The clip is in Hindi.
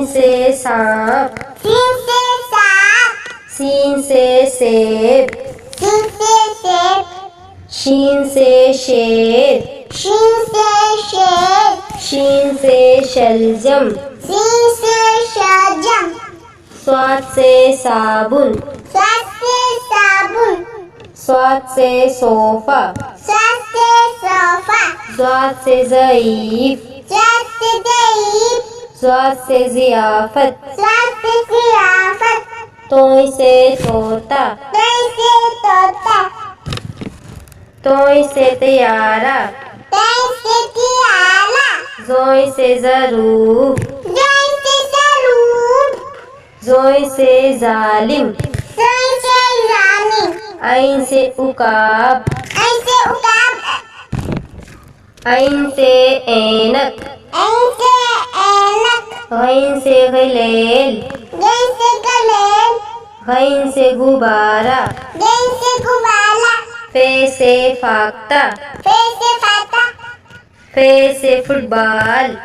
सीन से सांप, सीन से सांप, सीन से सेब, सीन से सेब, शीन से शेर, शीन से शेर, शीन से शलजम, शीन से शलजम, स्वाद से साबुन, स्वाद से साबुन, स्वाद से सोफा, स्वाद से सोफा, स्वाद से ज़ईफ, स्वाद से ज़ईफ, स्वाद से ज़ियाफ़त, स्वाद से ज़ियाफ़त, तोय से तोता, तोय से तोता, तोय से तैयारा, तोय से तियारा, ज़ोय से ज़रूब, ज़ोय से ज़रूब, ज़ोय से ज़ालिम, ज़ोय से ज़ालिम, ऐन से उकाब, ऐन से उकाब, ऐन से ऐनक, ऐन से ऐनक, गैन से गलेल, गैन से गलेल, गैन से गुब्बारा, गैन से गुब्बारा, फे से फाख्ता, फे से फाता, फे से फुटबॉल,